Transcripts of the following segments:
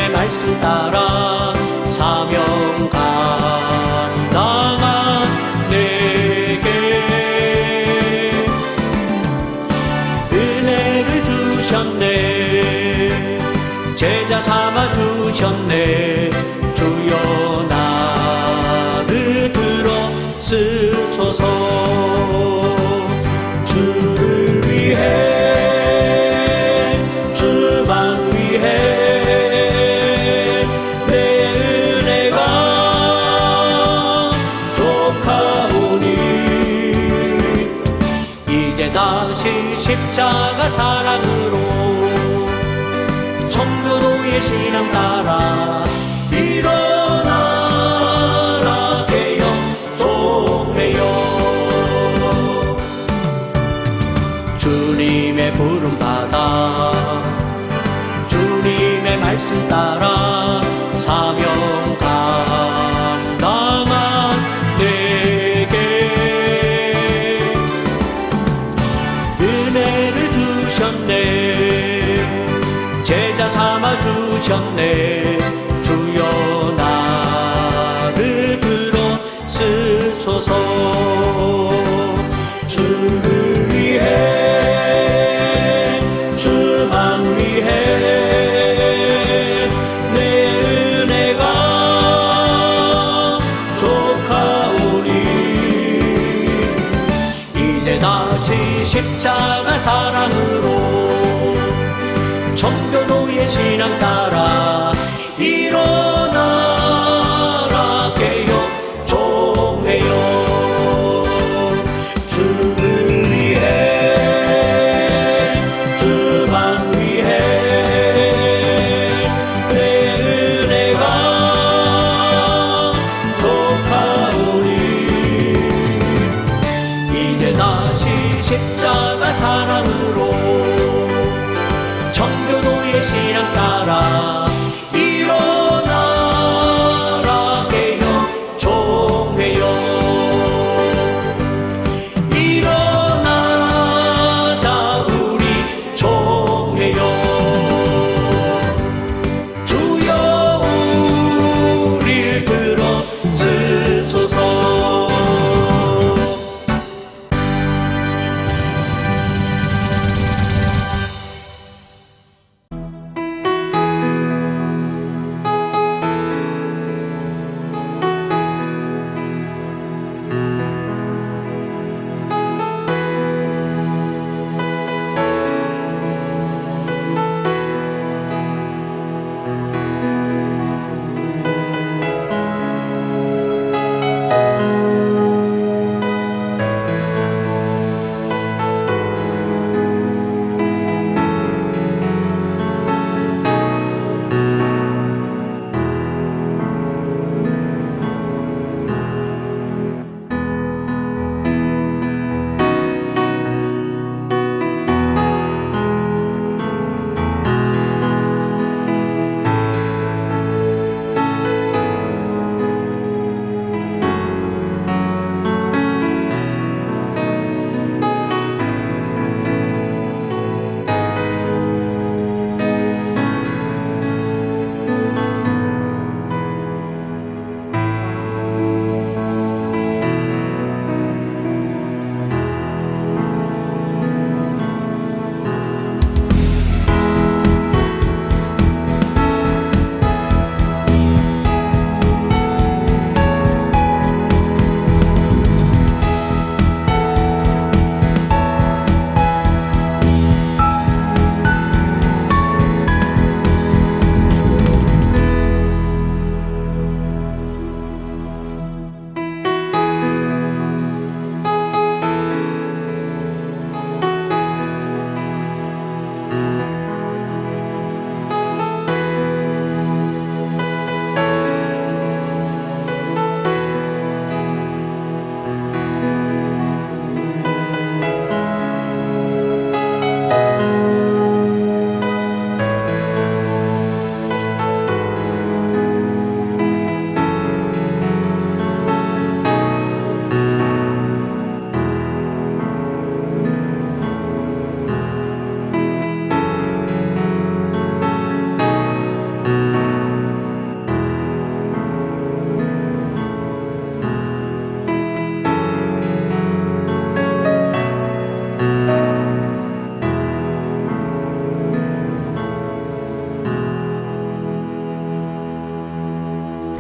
주님의 말씀 따라 사명 감당한 내게 은혜를 주셨네. 제자 삼아 주셨네. 주여 나를 들어쓰소서. 주를 위해 주만 위해 내 은혜가 족하오니 이제 다시 십자가 사랑으로 청교도의 신앙 따라 일어나라 개혁송해요. 주님의 부름 받아 주님의 말씀 따라 사명 감당한 내게 은혜를 주셨네. 제자 삼아 주셨네. 주여 나를 들어쓰소서. 주를 위해 주만 위해 내 은혜가 족하오니 이제 다시 십자가 사랑으로 청교도의 신앙 따라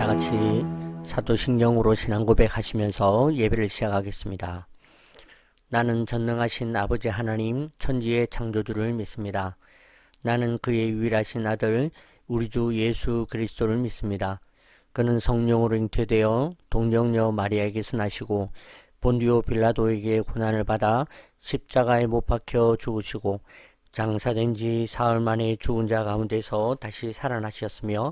다 같이 사도신경으로 신앙 고백하시면서 예배를 시작하겠습니다. 나는 전능하신 아버지 하나님 천지의 창조주를 믿습니다. 나는 그의 유일하신 아들 우리 주 예수 그리스도를 믿습니다. 그는 성령으로 잉태되어 동정녀 마리아에게서 나시고 본디오 빌라도에게 고난을 받아 십자가에 못 박혀 죽으시고 장사된 지 사흘 만에 죽은 자 가운데서 다시 살아나셨으며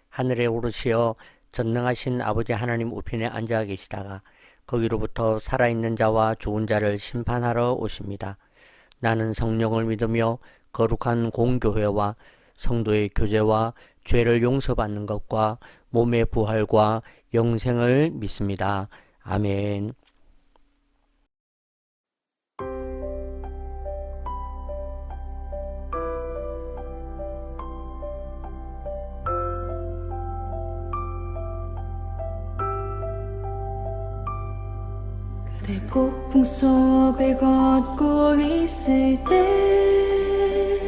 하늘에 오르시어 전능하신 아버지 하나님 우편에 앉아 계시다가 거기로부터 살아있는 자와 죽은 자를 심판하러 오십니다. 나는 성령을 믿으며 거룩한 공교회와 성도의 교제와 죄를 용서받는 것과 몸의 부활과 영생을 믿습니다. 아멘. 그대 폭풍 속을 걷고 있을 때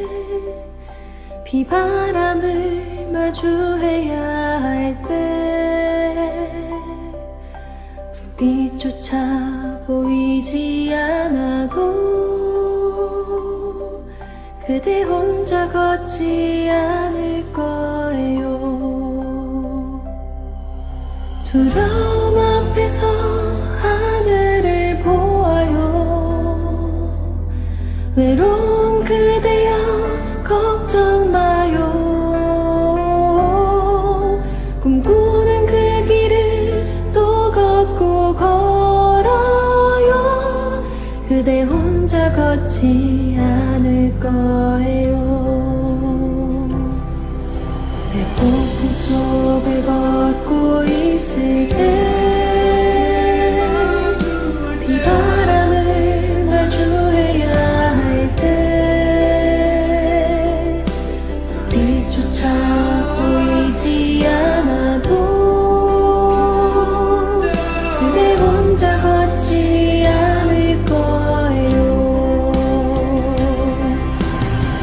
비바람을 마주해야 할 때 불빛조차 보이지 않아도 그대 혼자 걷지 않을 거예요. 두려움 앞에서 하늘을 보아요. 외로운 그대여 걱정 마요. 꿈꾸는 그 길을 또 걷고 걸어요. 그대 혼자 걷지 않을 거예요. 내 폭풍 속을 걷고 있을 때 비바람을 마주해야 할 때 불빛조차 보이지 않아도 그대 혼자 걷지 않을 거예요.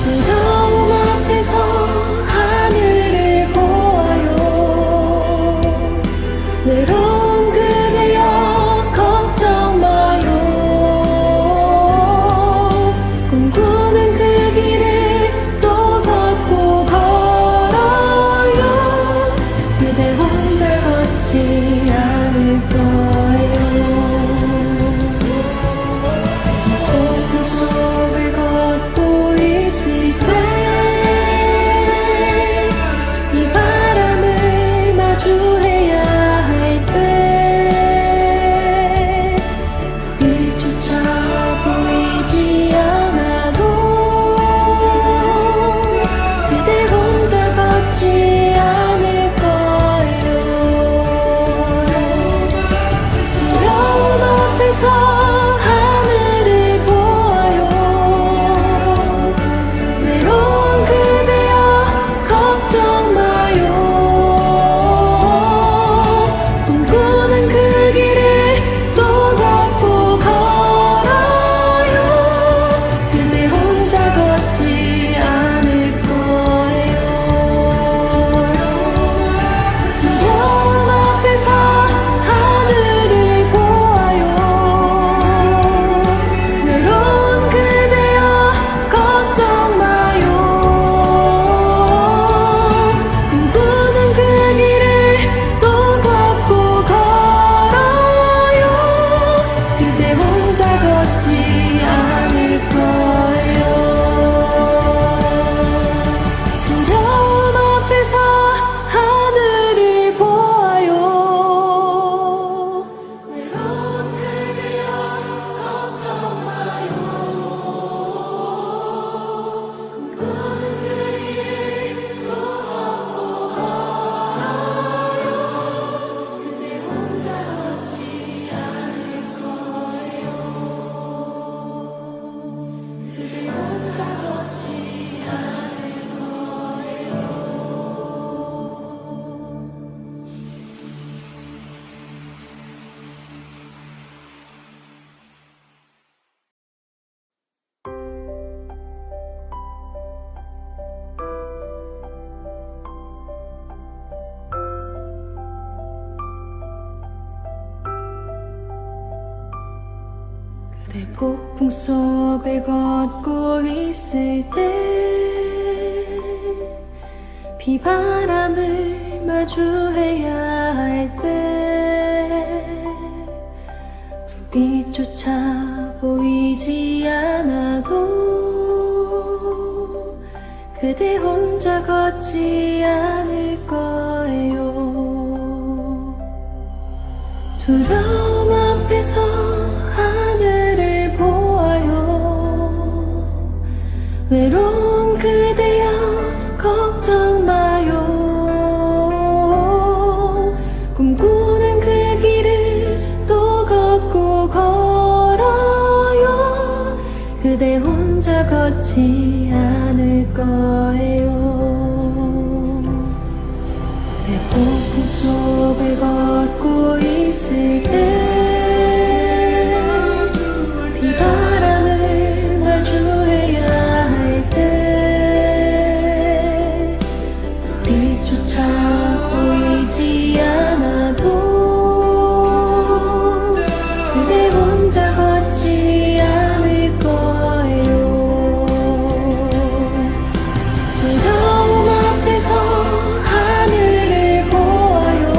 두려움 앞에서 하늘을 보아요. 외로운 폭풍 속을 걷고 있을 때 비바람을 마주해야 할 때 불빛조차 보이지 않아도 그대 혼자 걷지 않을 거예요. 두려움 앞에서 하늘을 보아요. 외로운 그대여 걱정 마요. 꿈꾸는 그 길을 또 걷고 걸어요. 그대 혼자 걷지 않을 거예요. 내 폭풍 속을 걷고 있을 때 비바람을 마주해야 할 때 빛조차 보이지 않아도 그대 혼자 걷지 않을 거예요. 두려움 앞에서 하늘을 보아요.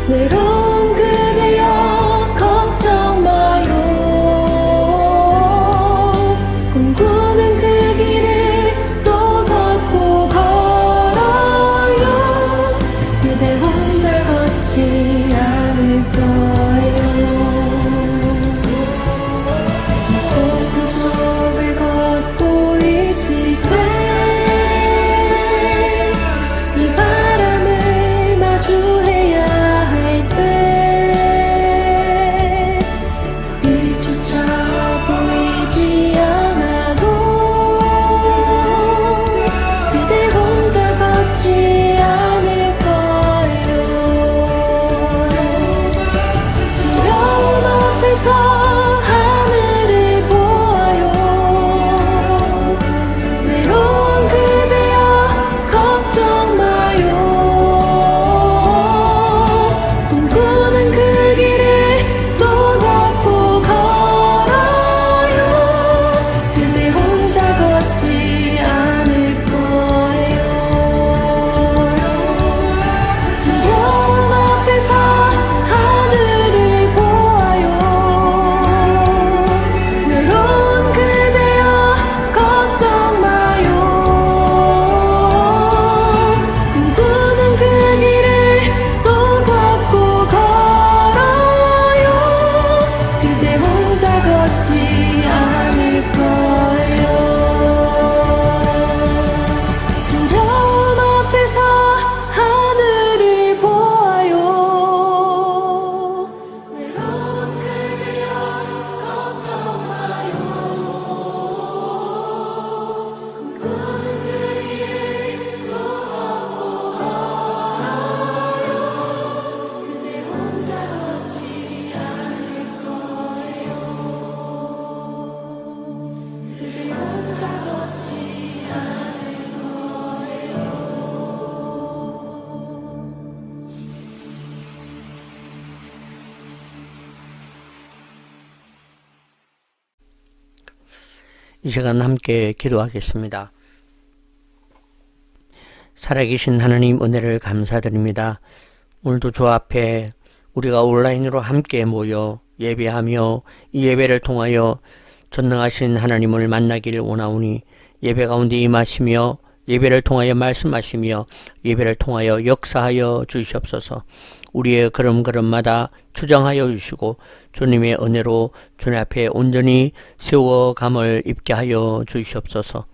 외로운 그대여 걱정 마요. 꿈꾸는 그 길을 또 걷고 걸어요. 그대 혼자 걷지 않을 거예요. 폭풍 속을 걷고 있을 때 비바람을 마주해야 할 때 빛조차 보이지 않아도 그대 혼자 걷지 않을 거예요. 두려움 앞에서 하늘을 보아요. 외로운 그대여 걱정 마요. 꿈꾸는 그 길을 또 걷고 걸어요. 그대 혼자 걷지 않을 거예요. 두려움 앞에서 하늘을 보아요. 외로운 그대여 걱정 마요. 꿈꾸는 그 길을 또 걷고 걸어요. 그대 혼자 걷지 않을 거예요. 두려움 앞에서 하늘을 보아요. 외로운 그대여 걱정 마요. 꿈꾸는 그 길을 또 걷고 걸어요. 그대 혼자 걷지 않을 거예요. 그대 혼자 걷지 않을 거예요. 이 시간 함께 기도하겠습니다. 살아계신 하나님 은혜를 감사드립니다. 오늘도 주 앞에 우리가 온라인으로 함께 모여 예배하며 이 예배를 통하여 전능하신 하나님을 만나기를 원하오니 예배 가운데 임하시며 예배를 통하여 말씀하시며 예배를 통하여 역사하여 주시옵소서. 우리의 걸음걸음마다 추정하여 주시고 주님의 은혜로 주님 앞에 온전히 세워감을 입게 하여 주시옵소서.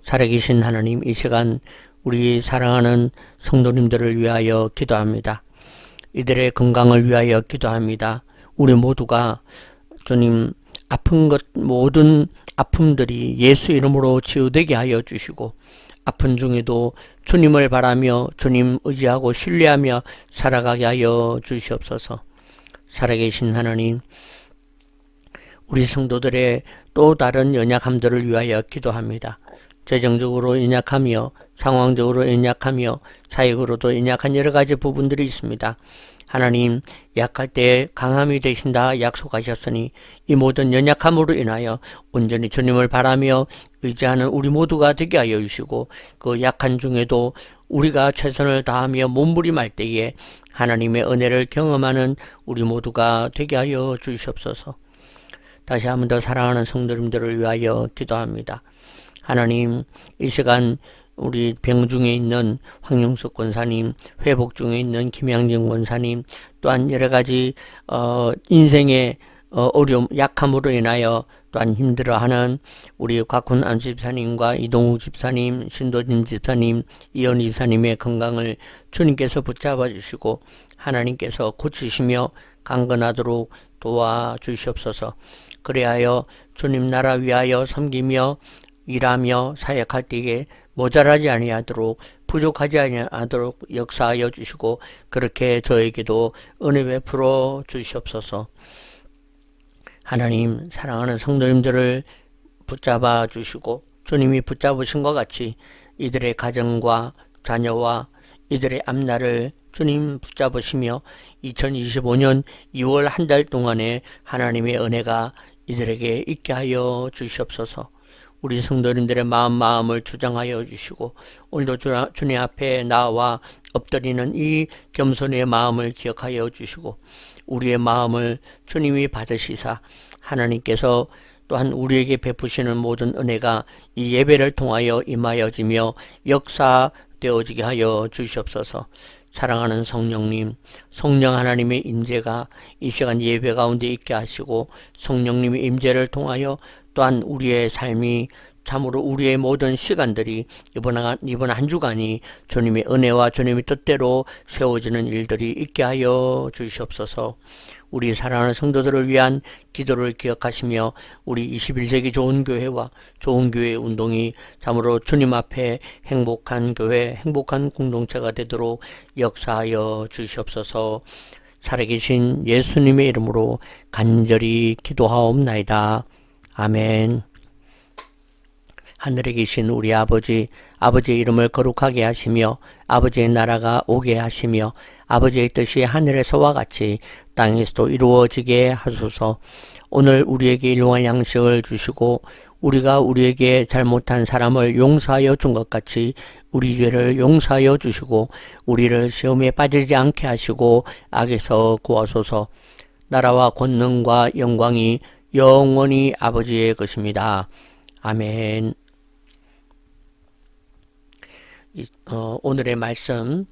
살아계신 하나님, 이 시간 우리 사랑하는 성도님들을 위하여 기도합니다. 이들의 건강을 위하여 기도합니다. 우리 모두가 주님 아픈 것 모든 아픔들이 예수 이름으로 치유되게 하여 주시고 아픈 중에도 주님을 바라며 주님 의지하고 신뢰하며 살아가게 하여 주시옵소서. 살아계신 하나님, 우리 성도들의 또 다른 연약함들을 위하여 기도합니다. 재정적으로 연약하며 상황적으로 연약하며 사역으로도 연약한 여러 가지 부분들이 있습니다. 하나님, 약할 때 강함이 되신다 약속하셨으니 이 모든 연약함으로 인하여 온전히 주님을 바라며 의지하는 우리 모두가 되게 하여 주시고, 그 약한 중에도 우리가 최선을 다하며 몸부림할 때에 하나님의 은혜를 경험하는 우리 모두가 되게 하여 주시옵소서. 다시 한 번 더 사랑하는 성도님들을 위하여 기도합니다. 하나님, 이 시간 우리 병 중에 있는 황용석 권사님, 회복 중에 있는 김양진 권사님, 또한 여러 가지 인생의 어려움, 약함으로 인하여 또한 힘들어하는 우리 곽훈 안수 집사님과 이동욱 집사님, 신도진 집사님, 이현희 집사님의 건강을 주님께서 붙잡아 주시고 하나님께서 고치시며 강건하도록 도와주시옵소서. 그리하여 주님 나라 위하여 섬기며 일하며 사역할 때에 모자라지 아니하도록, 부족하지 아니하도록 역사하여 주시고, 그렇게 저에게도 은혜 베풀어 주시옵소서. 하나님, 사랑하는 성도님들을 붙잡아 주시고 주님이 붙잡으신 것 같이 이들의 가정과 자녀와 이들의 앞날을 주님 붙잡으시며 2025년 2월 한 달 동안에 하나님의 은혜가 이들에게 있게 하여 주시옵소서. 우리 성도님들의 마음을 주장하여 주시고, 오늘도 주님 앞에 나와 엎드리는 이 겸손의 마음을 기억하여 주시고, 우리의 마음을 주님이 받으시사 하나님께서 또한 우리에게 베푸시는 모든 은혜가 이 예배를 통하여 임하여지며 역사되어지게 하여 주시옵소서. 사랑하는 성령님, 성령 하나님의 임재가 이 시간 예배 가운데 있게 하시고, 성령님의 임재를 통하여 또한 우리의 삶이, 참으로 우리의 모든 시간들이 이번 한 주간이 주님의 은혜와 주님의 뜻대로 세워지는 일들이 있게 하여 주시옵소서. 우리 사랑하는 성도들을 위한 기도를 기억하시며 우리 21세기 좋은 교회와 좋은 교회 운동이 참으로 주님 앞에 행복한 교회, 행복한 공동체가 되도록 역사하여 주시옵소서. 살아계신 예수님의 이름으로 간절히 기도하옵나이다. 아멘. 하늘에 계신 우리 아버지, 아버지의 이름을 거룩하게 하시며 아버지의 나라가 오게 하시며 아버지의 뜻이 하늘에서와 같이 땅에서도 이루어지게 하소서. 오늘 우리에게 일용할 양식을 주시고 우리가 우리에게 잘못한 사람을 용서하여 준 것 같이 우리 죄를 용서하여 주시고 우리를 시험에 빠지지 않게 하시고 악에서 구하소서. 나라와 권능과 영광이 영원히 아버지의 것입니다. 아멘. 오늘의 말씀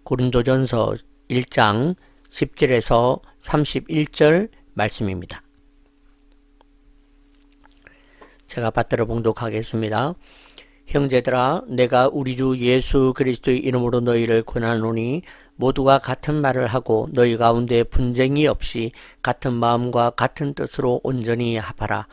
고린도전서 1장 10절에서 31절 말씀입니다. 제가 받들어 봉독하겠습니다. 형제들아, 내가 우리 주 예수 그리스도의 이름으로 너희를 권하노니 모두가 같은 말을 하고 너희 가운데 분쟁이 없이 같은 마음과 같은 뜻으로 온전히 합하라.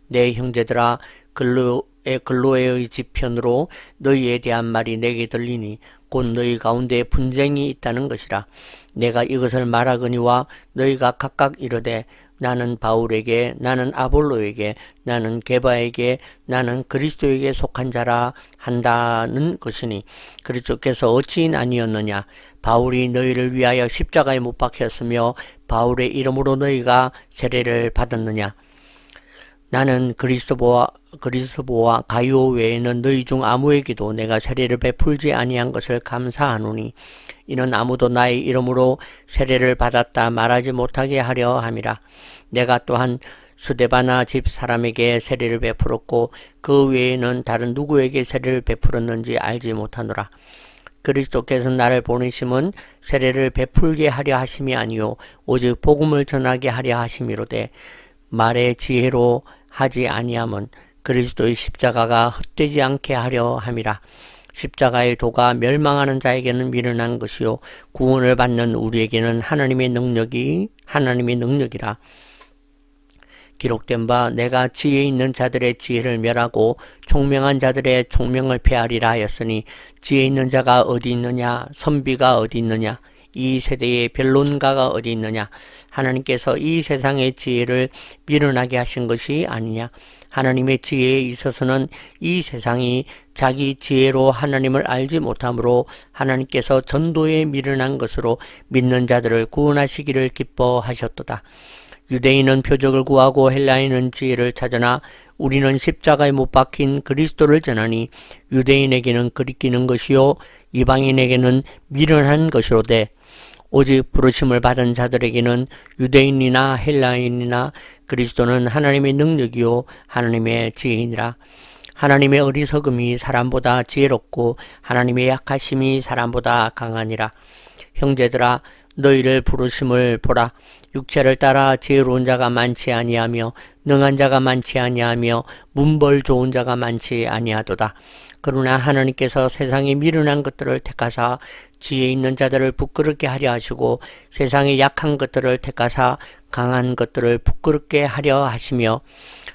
내 형제들아, 글로에의 지편으로 너희에 대한 말이 내게 들리니 곧 너희 가운데 분쟁이 있다는 것이라. 내가 이것을 말하거니와 너희가 각각 이르되 나는 바울에게, 나는 아볼로에게, 나는 게바에게, 나는 그리스도에게 속한 자라 한다는 것이니 그리스도께서 어찌인 아니었느냐. 바울이 너희를 위하여 십자가에 못 박혔으며 바울의 이름으로 너희가 세례를 받았느냐. 나는 그리스도와 가이오 외에는 너희 중 아무에게도 내가 세례를 베풀지 아니한 것을 감사하노니 이는 아무도 나의 이름으로 세례를 받았다 말하지 못하게 하려 함이라. 내가 또한 스데바나 집 사람에게 세례를 베풀었고 그 외에는 다른 누구에게 세례를 베풀었는지 알지 못하노라. 그리스도께서 나를 보내심은 세례를 베풀게 하려 하심이 아니요 오직 복음을 전하게 하려 하심이로되 말의 지혜로 하지 아니함은 그리스도의 십자가가 헛되지 않게 하려 함이라. 십자가의 도가 멸망하는 자에게는 미련한 것이요 구원을 받는 우리에게는 하나님의 능력이라. 기록된 바 내가 지혜 있는 자들의 지혜를 멸하고 총명한 자들의 총명을 폐하리라 하였으니 지혜 있는 자가 어디 있느냐, 선비가 어디 있느냐. 이 세대의 변론가가 어디 있느냐? 하나님께서 이 세상의 지혜를 미련하게 하신 것이 아니냐? 하나님의 지혜에 있어서는 이 세상이 자기 지혜로 하나님을 알지 못하므로 하나님께서 전도에 미련한 것으로 믿는 자들을 구원하시기를 기뻐하셨도다. 유대인은 표적을 구하고 헬라인은 지혜를 찾으나 우리는 십자가에 못 박힌 그리스도를 전하니 유대인에게는 그리끼는 것이요 이방인에게는 미련한 것이로되 오직 부르심을 받은 자들에게는 유대인이나 헬라인이나 그리스도는 하나님의 능력이요 하나님의 지혜이니라. 하나님의 어리석음이 사람보다 지혜롭고 하나님의 약하심이 사람보다 강하니라. 형제들아 너희를 부르심을 보라. 육체를 따라 지혜로운 자가 많지 아니하며 능한 자가 많지 아니하며 문벌 좋은 자가 많지 아니하도다. 그러나 하나님께서 세상에 미련한 것들을 택하사 지혜 있는 자들을 부끄럽게 하려 하시고 세상에 약한 것들을 택하사 강한 것들을 부끄럽게 하려 하시며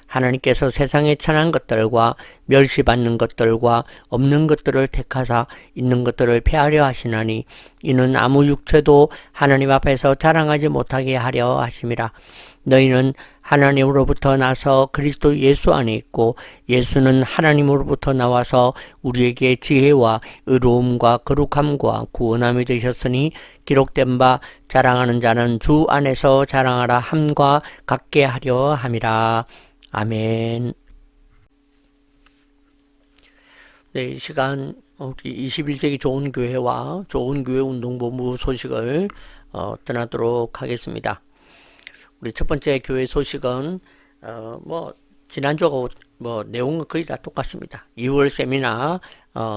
하나님께서 세상에 천한 것들과 멸시받는 것들과 없는 것들을 택하사 있는 것들을 폐하려 하시나니 이는 아무 육체도 하나님 앞에서 자랑하지 못하게 하려 하심이라. 너희는 하나님으로부터 나서 그리스도 예수 안에 있고 예수는 하나님으로부터 나와서 우리에게 지혜와 의로움과 거룩함과 구원함이 되셨으니 기록된 바 자랑하는 자는 주 안에서 자랑하라 함과 같게 하려 함이라. 아멘. 네, 이 시간 우리 21세기 좋은 교회와 좋은 교회 운동본부 소식을 전하도록 하겠습니다. 우리 첫 번째 교회 소식은 지난주하고 내용은 거의 다 똑같습니다. 2월 세미나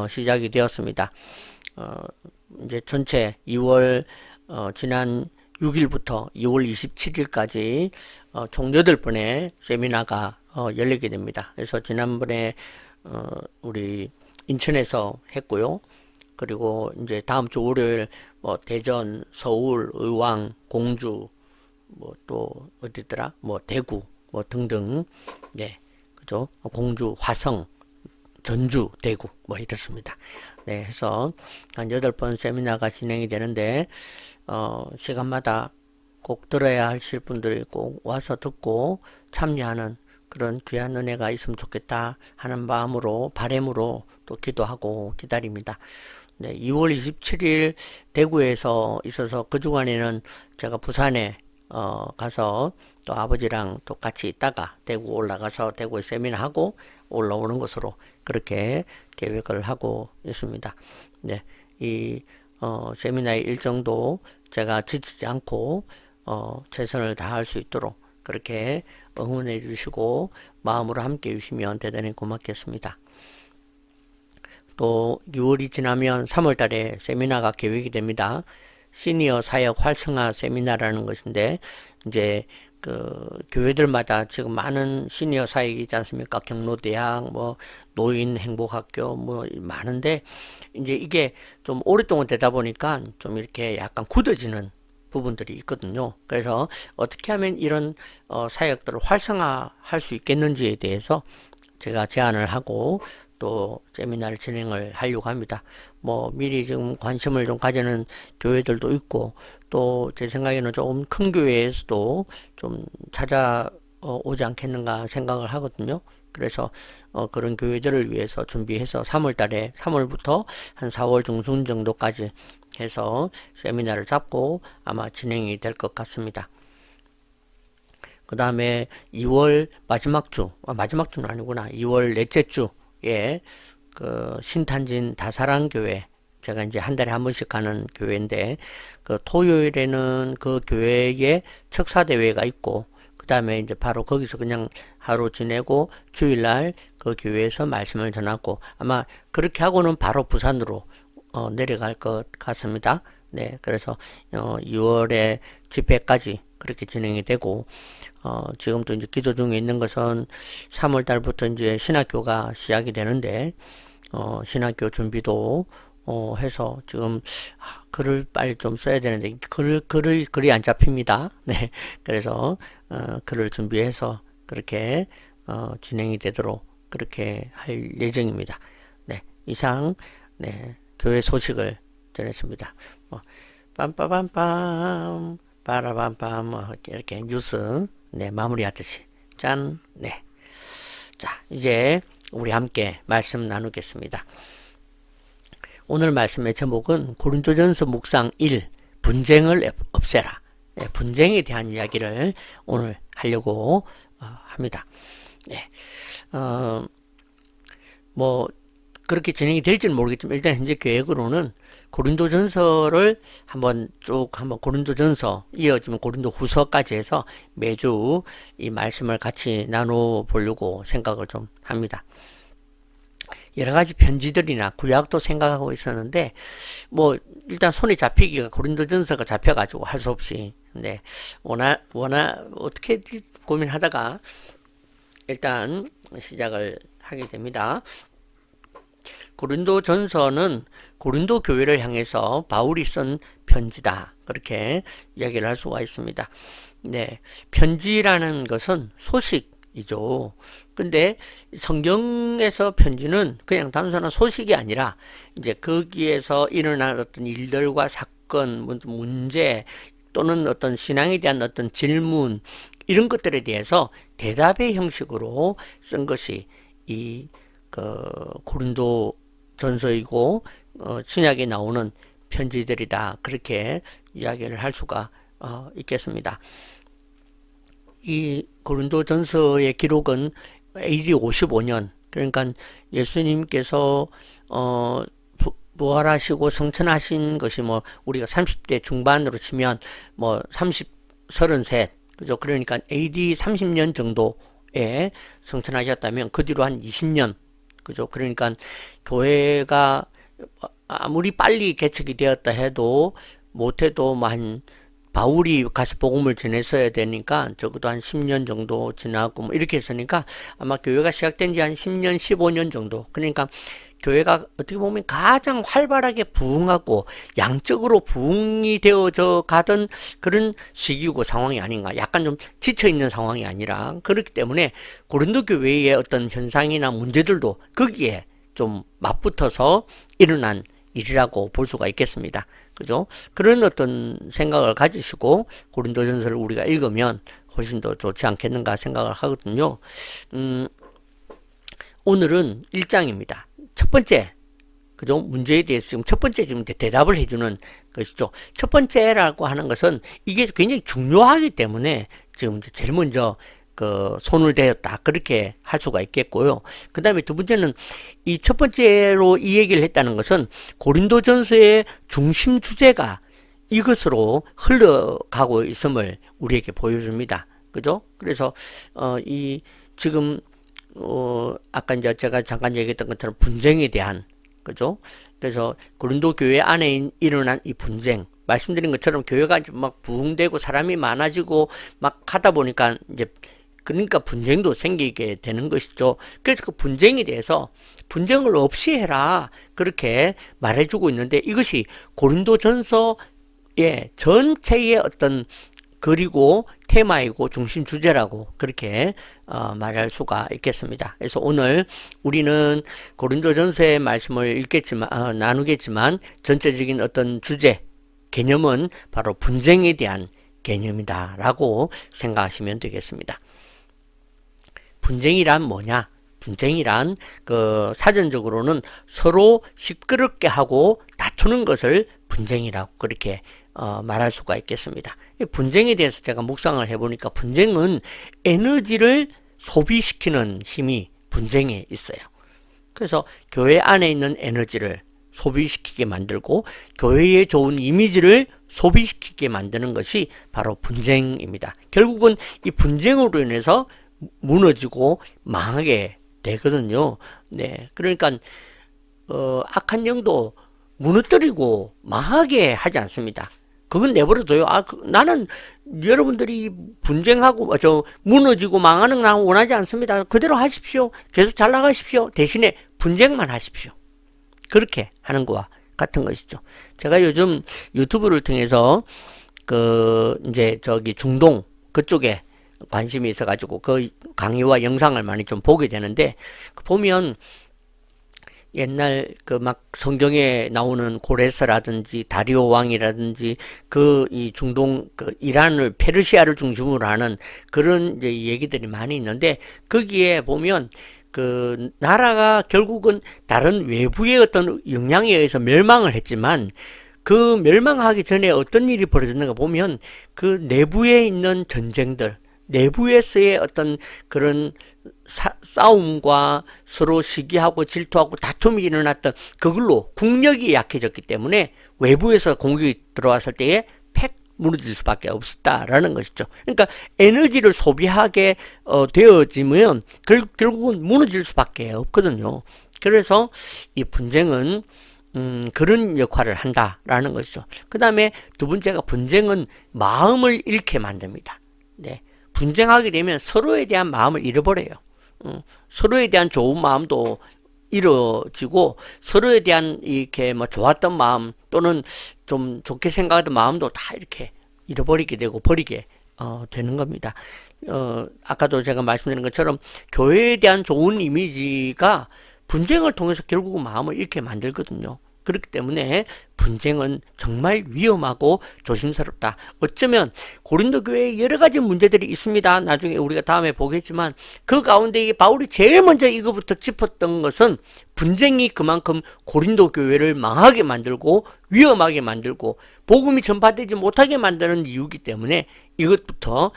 시작이 되었습니다. 이제 전체 2월 지난 6일부터 2월 27일까지 총 8번의 세미나가 열리게 됩니다. 그래서 지난번에 우리 인천에서 했고요. 그리고 이제 다음 주 월요일 대전, 서울, 의왕, 공주 또 어디더라? 대구 등등. 네. 그죠? 공주, 화성, 전주, 대구 이렇습니다. 네, 해서 한 8번 세미나가 진행이 되는데 시간마다 꼭 들어야 하실 분들이 꼭 와서 듣고 참여하는 그런 귀한 은혜가 있으면 좋겠다 하는 마음으로 바람으로 또 기도하고 기다립니다. 네, 2월 27일 대구에서 있어서 그 주간에는 제가 부산에 가서 또 아버지랑 또 같이 있다가 대구 올라가서 대구에 세미나하고 올라오는 것으로 그렇게 계획을 하고 있습니다. 네, 이 세미나의 일정도 제가 지치지 않고 최선을 다할 수 있도록 그렇게 응원해 주시고 마음으로 함께 해주시면 대단히 고맙겠습니다. 또 6월이 지나면 3월 달에 세미나가 계획이 됩니다. 시니어 사역 활성화 세미나라는 것인데 이제 그 교회들마다 지금 많은 시니어 사역이 있지 않습니까? 경로대학, 노인 행복학교 많은데 이제 이게 좀 오랫동안 되다 보니까 좀 이렇게 약간 굳어지는 부분들이 있거든요. 그래서 어떻게 하면 이런 사역들을 활성화할 수 있겠는지에 대해서 제가 제안을 하고 또 세미나를 진행을 하려고 합니다. 미리 지금 관심을 좀 가지는 교회들도 있고 또 제 생각에는 조금 큰 교회에서도 좀 찾아오지 않겠는가 생각을 하거든요. 그래서 그런 교회들을 위해서 준비해서 3월 달에 3월부터 한 4월 중순 정도까지 해서 세미나를 잡고 아마 진행이 될 것 같습니다. 그 다음에 2월 마지막 주는 아니구나. 2월 넷째 주에 그 신탄진 다사랑교회, 제가 이제 한 달에 한 번씩 가는 교회인데 그 토요일에는 그 교회에 척사대회가 있고 그 다음에 이제 바로 거기서 그냥 하루 지내고 주일날 그 교회에서 말씀을 전하고 아마 그렇게 하고는 바로 부산으로 내려갈 것 같습니다. 네, 그래서 2월에 집회까지 그렇게 진행이 되고 지금도 이제 기도 중에 있는 것은 3월 달부터 이제 신학교가 시작이 되는데 신학교 준비도 해서 지금 글을 빨리 좀 써야 되는데 글이 안 잡힙니다. 네, 그래서 글을 준비해서 그렇게 진행이 되도록 그렇게 할 예정입니다. 네, 이상 교회 소식을 전했습니다. 빰빠밤빰 빠라밤빰 이렇게 뉴스 네 마무리하듯이 짠. 네. 자, 이제 우리 함께 말씀 나누겠습니다. 오늘 말씀의 제목은 고린도전서 묵상 1 분쟁을 없애라. 네, 분쟁에 대한 이야기를 오늘 하려고 합니다. 네. 뭐 그렇게 진행이 될지는 모르겠지만 일단 현재 계획으로는 고린도전서를 한번 고린도전서 이어지면 고린도후서까지 해서 매주 이 말씀을 같이 나눠 보려고 생각을 좀 합니다. 여러 가지 편지들이나 구약도 생각하고 있었는데 뭐 일단 손에 잡히기가 고린도전서가 잡혀가지고 할 수 없이 네 어떻게 고민하다가 일단 시작을 하게 됩니다. 고린도전서는 고린도 교회를 향해서 바울이 쓴 편지다. 그렇게 이야기를 할 수가 있습니다. 네, 편지라는 것은 소식이죠. 근데 성경에서 편지는 그냥 단순한 소식이 아니라 이제 거기에서 일어난 어떤 일들과 사건, 문제 또는 어떤 신앙에 대한 어떤 질문 이런 것들에 대해서 대답의 형식으로 쓴 것이 이 고린도 전서이고 신약에 나오는 편지들이다. 그렇게 이야기를 할 수가 있겠습니다. 이 고린도 전서의 기록은 AD 55년 그러니까 예수님께서 부활하시고 성천하신 것이 뭐 우리가 30대 중반으로 치면 뭐 33 그죠? 그러니까 AD 30년 정도에 성천하셨다면 그 뒤로 한 20년 그죠? 그러니까 교회가 아무리 빨리 개척이 되었다 해도 못해도 한 바울이 가서 복음을 전했어야 되니까 적어도 한 10년 정도 지나고 뭐 이렇게 했으니까 아마 교회가 시작된 지 한 10년, 15년 정도. 그러니까 교회가 어떻게 보면 가장 활발하게 부흥하고 양적으로 부흥이 되어져 가던 그런 시기고 상황이 아닌가. 약간 좀 지쳐있는 상황이 아니라 그렇기 때문에 고린도 교회의 어떤 현상이나 문제들도 거기에 좀 맞붙어서 일어난 일이라고 볼 수가 있겠습니다. 그죠? 그런 어떤 생각을 가지시고 고린도전서를 우리가 읽으면 훨씬 더 좋지 않겠는가 생각을 하거든요. 오늘은 1장입니다. 첫 번째, 그죠? 문제에 대해서 지금 첫 번째 지금 대답을 해주는 것이죠. 첫 번째라고 하는 것은 이게 굉장히 중요하기 때문에 지금 제일 먼저 손을 대었다. 그렇게 할 수가 있겠고요. 그 다음에 두 번째는 이 첫 번째로 이 얘기를 했다는 것은 고린도전서의 중심 주제가 이것으로 흘러가고 있음을 우리에게 보여줍니다. 그죠? 그래서, 지금, 아까 이제 제가 잠깐 얘기했던 것처럼 분쟁에 대한, 그죠? 그래서 고린도 교회 안에 일어난 이 분쟁, 말씀드린 것처럼 교회가 막 부흥되고 사람이 많아지고 막 하다 보니까 이제 그러니까 분쟁도 생기게 되는 것이죠. 그래서 그 분쟁에 대해서 분쟁을 없이 해라 그렇게 말해주고 있는데 이것이 고린도전서의 전체의 어떤 그리고 테마이고 중심 주제라고 그렇게 말할 수가 있겠습니다. 그래서 오늘 우리는 고린도전서의 말씀을 읽겠지만 나누겠지만 전체적인 어떤 주제 개념은 바로 분쟁에 대한 개념이다라고 생각하시면 되겠습니다. 분쟁이란 뭐냐? 분쟁이란 사전적으로는 서로 시끄럽게 하고 다투는 것을 분쟁이라고 그렇게 말할 수가 있겠습니다. 분쟁에 대해서 제가 묵상을 해보니까 분쟁은 에너지를 소비시키는 힘이 분쟁에 있어요. 그래서 교회 안에 있는 에너지를 소비시키게 만들고 교회의 좋은 이미지를 소비시키게 만드는 것이 바로 분쟁입니다. 결국은 이 분쟁으로 인해서 무너지고 망하게 되거든요. 네, 그러니까 악한 영도 무너뜨리고 망하게 하지 않습니다. 그건 내버려둬요. 나는 여러분들이 분쟁하고 무너지고 망하는 거 난 원하지 않습니다. 그대로 하십시오. 계속 잘 나가십시오. 대신에 분쟁만 하십시오. 그렇게 하는 거와 같은 것이죠. 제가 요즘 유튜브를 통해서 이제 중동 그쪽에 관심이 있어가지고 그 강의와 영상을 많이 좀 보게 되는데 보면 옛날 그 막 성경에 나오는 고레스라든지 다리오 왕이라든지 그 이 중동 그 이란을 페르시아를 중심으로 하는 그런 이제 얘기들이 많이 있는데 거기에 보면 그 나라가 결국은 다른 외부의 어떤 영향에 의해서 멸망을 했지만 그 멸망하기 전에 어떤 일이 벌어졌는가 보면 그 내부에 있는 전쟁들, 내부에서의 어떤 그런 싸움과 서로 시기하고 질투하고 다툼이 일어났던 그걸로 국력이 약해졌기 때문에 외부에서 공격이 들어왔을 때에 팩 무너질 수밖에 없었다라는 것이죠. 그러니까 에너지를 소비하게 되어지면 결국은 무너질 수밖에 없거든요. 그래서 이 분쟁은 그런 역할을 한다라는 것이죠. 그 다음에 두 번째가 분쟁은 마음을 잃게 만듭니다. 네. 분쟁하게 되면 서로에 대한 마음을 잃어버려요. 서로에 대한 좋은 마음도 잃어지고 서로에 대한 이렇게 뭐 좋았던 마음 또는 좀 좋게 생각하던 마음도 다 이렇게 잃어버리게 되고 버리게 되는 겁니다. 아까도 제가 말씀드린 것처럼 교회에 대한 좋은 이미지가 분쟁을 통해서 결국은 마음을 잃게 만들거든요. 그렇기 때문에 분쟁은 정말 위험하고 조심스럽다. 어쩌면 고린도 교회에 여러 가지 문제들이 있습니다. 나중에 우리가 다음에 보겠지만 그 가운데 바울이 제일 먼저 이거부터 짚었던 것은 분쟁이 그만큼 고린도 교회를 망하게 만들고 위험하게 만들고 복음이 전파되지 못하게 만드는 이유이기 때문에 이것부터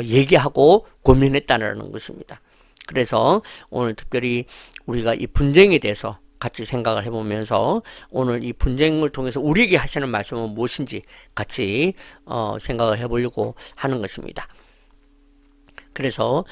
얘기하고 고민했다는 것입니다. 그래서 오늘 특별히 우리가 이 분쟁에 대해서 같이 생각을 해보면서 오늘 이 분쟁을 통해서 우리에게 하시는 말씀은 무엇인지 같이 생각을 해보려고 하는 것입니다. 그래서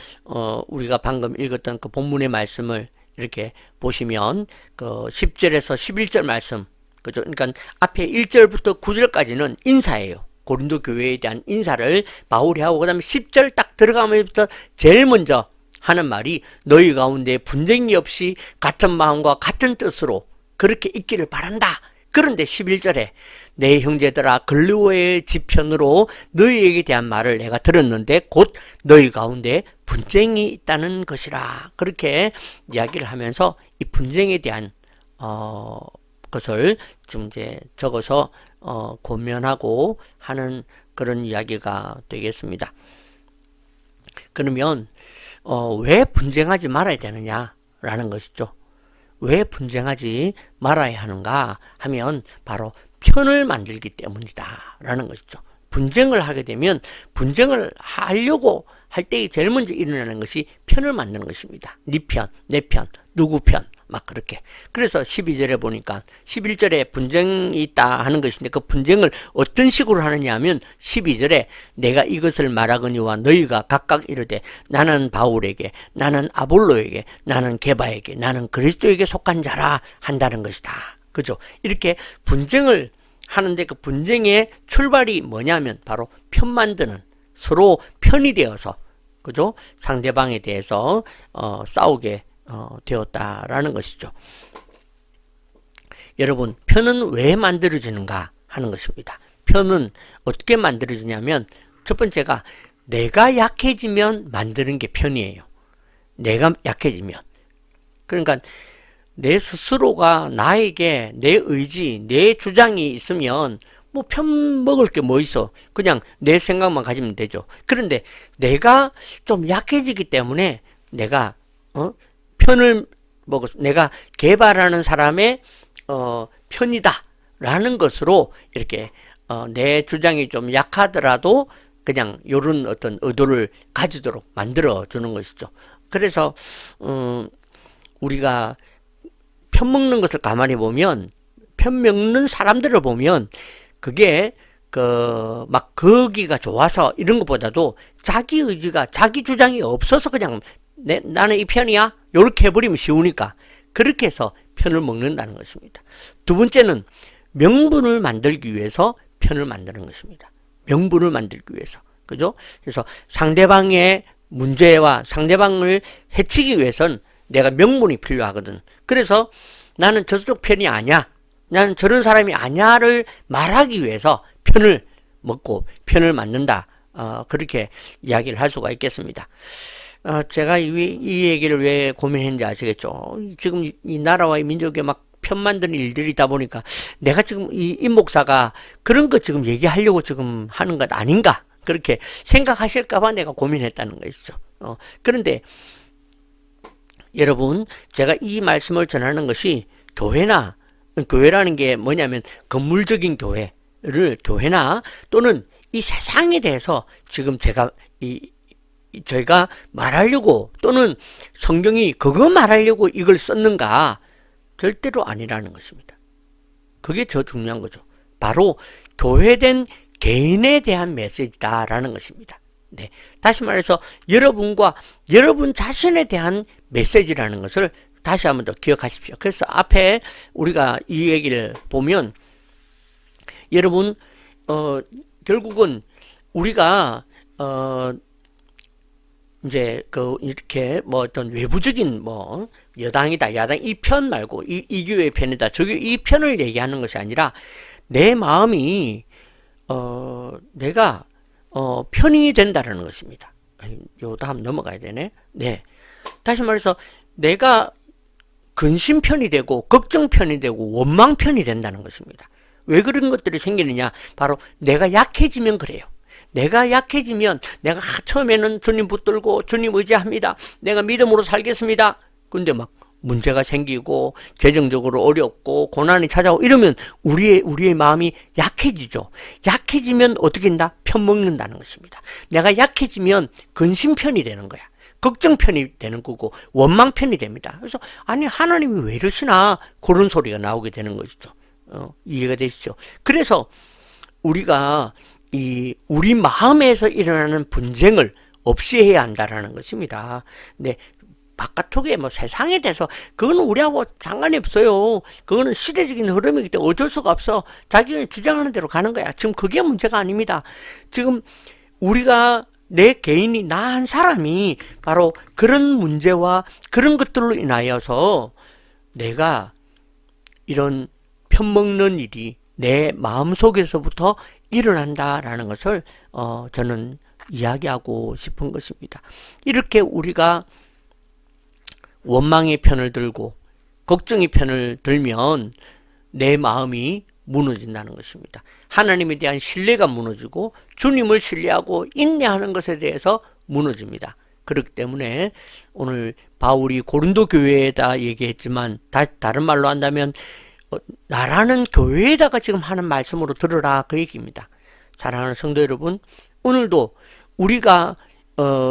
우리가 방금 읽었던 그 본문의 말씀을 이렇게 보시면 그 10절에서 11절 말씀, 그죠? 그러니까 앞에 1절부터 9절까지는 인사예요. 고린도 교회에 대한 인사를 바울이 하고 그다음에 10절 딱 들어가면서 제일 먼저 하는 말이 너희 가운데 분쟁이 없이 같은 마음과 같은 뜻으로 그렇게 있기를 바란다. 그런데 11절에 내 형제들아 글로의 지편으로 너희에게 대한 말을 내가 들었는데 곧 너희 가운데 분쟁이 있다는 것이라. 그렇게 이야기를 하면서 이 분쟁에 대한 것을 좀 이제 적어서 권면하고 하는 그런 이야기가 되겠습니다. 그러면 왜 분쟁하지 말아야 되느냐라는 것이죠. 왜 분쟁하지 말아야 하는가 하면 바로 편을 만들기 때문이다 라는 것이죠. 분쟁을 하게 되면 분쟁을 하려고 할 때 제일 먼저 일어나는 것이 편을 만드는 것입니다. 네 편, 내 편, 누구 편 막 그렇게. 그래서 12절에 보니까 11절에 분쟁이 있다 하는 것인데 그 분쟁을 어떤 식으로 하느냐 하면 12절에 내가 이것을 말하거니와 너희가 각각 이르되 나는 바울에게 나는 아볼로에게 나는 게바에게 나는 그리스도에게 속한 자라 한다는 것이다. 그죠? 이렇게 분쟁을 하는데 그 분쟁의 출발이 뭐냐면 바로 편 만드는 서로 편이 되어서 그죠? 상대방에 대해서 싸우게 되었다라는 것이죠. 여러분, 편은 왜 만들어지는가 하는 것입니다. 편은 어떻게 만들어지냐면 첫 번째가 내가 약해지면 만드는 게 편이에요. 내가 약해지면. 그러니까 내 스스로가 나에게 내 의지, 내 주장이 있으면 뭐 편 먹을 게 뭐 있어. 그냥 내 생각만 가지면 되죠. 그런데 내가 좀 약해지기 때문에 내가 편을 먹어서 내가 개발하는 사람의 편이다 라는 것으로 이렇게 내 주장이 좀 약하더라도 그냥 요런 어떤 의도를 가지도록 만들어 주는 것이죠. 그래서 우리가 편 먹는 것을 가만히 보면 편 먹는 사람들을 보면 그게 막 거기가 좋아서 이런 것보다도 자기 의지가 자기 주장이 없어서 그냥 나는 이 편이야 이렇게 해버리면 쉬우니까 그렇게 해서 편을 먹는다는 것입니다. 두 번째는 명분을 만들기 위해서 편을 만드는 것입니다. 명분을 만들기 위해서. 그죠? 그래서 상대방의 문제와 상대방을 해치기 위해서는 내가 명분이 필요하거든. 그래서 나는 저쪽 편이 아니야. 나는 저런 사람이 아니야를 말하기 위해서 편을 먹고 편을 만든다. 그렇게 이야기를 할 수가 있겠습니다. 제가 이 얘기를 왜 고민했는지 아시겠죠? 지금 이 나라와 이 민족에 막 편 만드는 일들이다 보니까 내가 지금 임 목사가 그런 거 지금 얘기하려고 지금 하는 것 아닌가? 그렇게 생각하실까봐 내가 고민했다는 것이죠. 그런데 여러분, 제가 이 말씀을 전하는 것이 교회라는 게 뭐냐면 건물적인 교회나 또는 이 세상에 대해서 지금 저희가 말하려고 또는 성경이 그거 말하려고 이걸 썼는가? 절대로 아니라는 것입니다. 그게 더 중요한 거죠. 바로 교회된 개인에 대한 메시지다라는 것입니다. 네. 다시 말해서 여러분과 여러분 자신에 대한 메시지라는 것을 다시 한번 더 기억하십시오. 그래서 앞에 우리가 이 얘기를 보면 여러분 결국은 우리가 이제 이렇게 어떤 외부적인 여당이다 야당 이 편 말고 이 교회의 편이다 저 교회 이 편을 얘기하는 것이 아니라 내 마음이 내가 편이 된다라는 것입니다. 요 다음 넘어가야 되네. 네. 다시 말해서 내가 근심 편이 되고 걱정 편이 되고 원망 편이 된다는 것입니다. 왜 그런 것들이 생기느냐? 바로 내가 약해지면 그래요. 내가 약해지면 내가 처음에는 주님 붙들고 주님 의지합니다. 내가 믿음으로 살겠습니다. 근데 막 문제가 생기고 재정적으로 어렵고 고난이 찾아오고 이러면 우리의 마음이 약해지죠. 약해지면 어떻게 된다? 편먹는다는 것입니다. 내가 약해지면 근심편이 되는 거야. 걱정편이 되는 거고 원망편이 됩니다. 그래서 아니 하나님이 왜 이러시나 그런 소리가 나오게 되는 것이죠. 이해가 되시죠? 그래서 우리가 우리 마음에서 일어나는 분쟁을 없이 해야 한다라는 것입니다. 네. 바깥쪽에 세상에 대해서 그거는 우리하고 상관이 없어요. 그거는 시대적인 흐름이기 때문에 어쩔 수가 없어. 자기가 주장하는 대로 가는 거야. 지금 그게 문제가 아닙니다. 지금 우리가 내 개인이 나 한 사람이 바로 그런 문제와 그런 것들로 인하여서 내가 이런 편먹는 일이 내 마음속에서부터 일어난다라는 것을 저는 이야기하고 싶은 것입니다. 이렇게 우리가 원망의 편을 들고 걱정의 편을 들면 내 마음이 무너진다는 것입니다. 하나님에 대한 신뢰가 무너지고 주님을 신뢰하고 인내하는 것에 대해서 무너집니다. 그렇기 때문에 오늘 바울이 고린도 교회에다 얘기했지만 다른 말로 한다면 나라는 교회에다가 지금 하는 말씀으로 들으라 그 얘기입니다. 사랑하는 성도 여러분, 오늘도 우리가